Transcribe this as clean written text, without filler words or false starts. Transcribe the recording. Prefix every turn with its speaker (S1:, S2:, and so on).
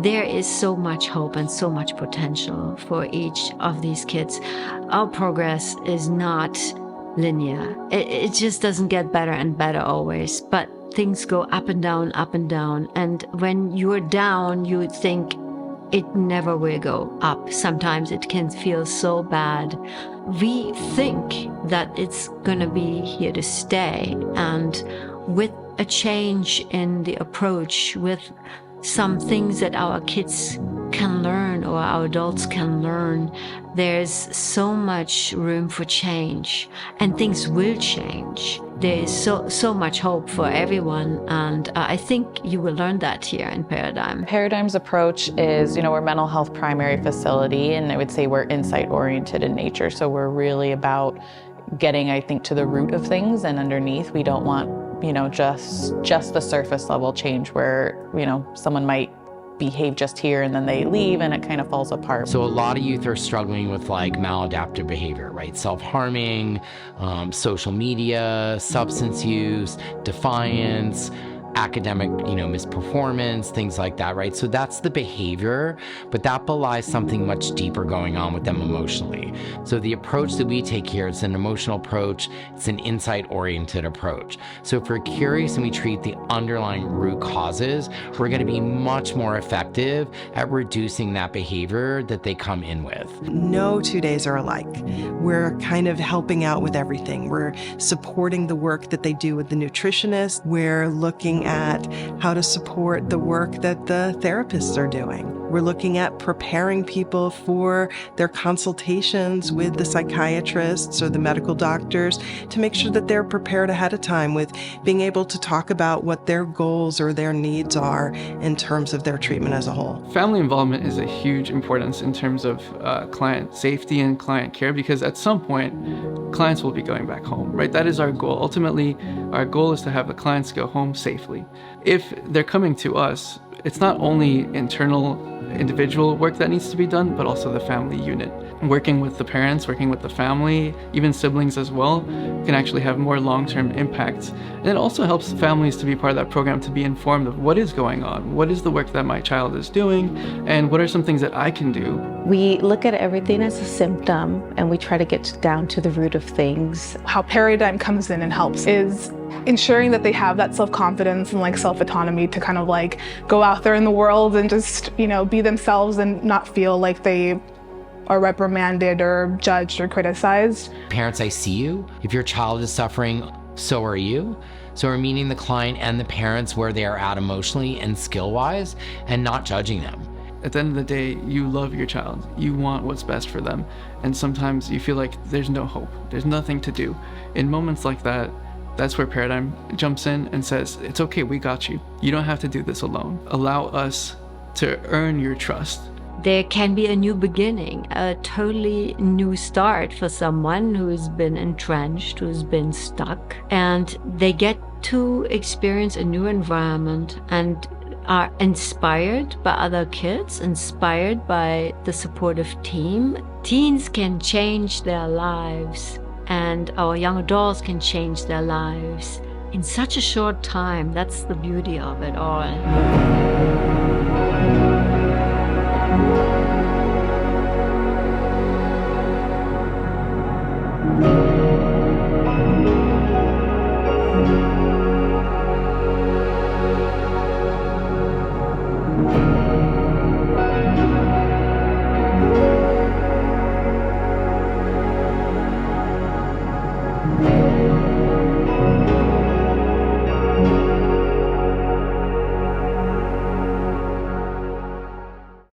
S1: there is so much hope and so much potential for each of these kids. Our progress is not linear. It just doesn't get better and better always, but things go up and down, up and down. And when you're down, you think it never will go up. Sometimes it can feel so bad. We think that it's going to be here to stay. And with a change in the approach, with some things that our kids can learn or our adults can learn, there's so much room for change, and things will change. There is so much hope for everyone, and I think you will learn that here in Paradigm.
S2: Paradigm's approach is, we're a mental health primary facility, and I would say we're insight-oriented in nature, so we're really about getting, I think, to the root of things and underneath. We don't want, just the surface level change where, someone might behave just here and then they leave and it kind of falls apart.
S3: So a lot of youth are struggling with maladaptive behavior, right? Self-harming, social media, substance use, defiance, academic, misperformance, things like that, right? So that's the behavior, but that belies something much deeper going on with them emotionally. So the approach that we take here, it's an emotional approach, it's an insight-oriented approach. So if we're curious and we treat the underlying root causes, we're gonna be much more effective at reducing that behavior that they come in with.
S4: No 2 days are alike. We're kind of helping out with everything. We're supporting the work that they do with the nutritionist. We're looking at how to support the work that the therapists are doing. We're looking at preparing people for their consultations with the psychiatrists or the medical doctors to make sure that they're prepared ahead of time with being able to talk about what their goals or their needs are in terms of their treatment as a whole.
S5: Family involvement is a huge importance in terms of client safety and client care, because at some point, clients will be going back home, right? That is our goal. Ultimately, our goal is to have the clients go home safely. If they're coming to us, it's not only internal individual work that needs to be done, but also the family unit. Working with the parents, working with the family, even siblings as well, can actually have more long-term impacts. And it also helps families to be part of that program, to be informed of what is going on, what is the work that my child is doing, and what are some things that I can do.
S6: We look at everything as a symptom, and we try to get down to the root of things.
S7: How Paradigm comes in and helps is ensuring that they have that self-confidence and self-autonomy to kind of go out there in the world and just, be themselves and not feel like they are reprimanded or judged or criticized.
S3: Parents, I see you. If your child is suffering, so are you. So we're meeting the client and the parents where they are at emotionally and skill-wise and not judging them.
S5: At the end of the day, you love your child. You want what's best for them. And sometimes you feel like there's no hope. There's nothing to do. In moments like that, that's where Paradigm jumps in and says, it's okay, we got you. You don't have to do this alone. Allow us to earn your trust.
S1: There can be a new beginning, a totally new start for someone who's been entrenched, who's been stuck, and they get to experience a new environment and are inspired by other kids, inspired by the supportive team. Teens can change their lives, and our young adults can change their lives in such a short time. That's the beauty of it all.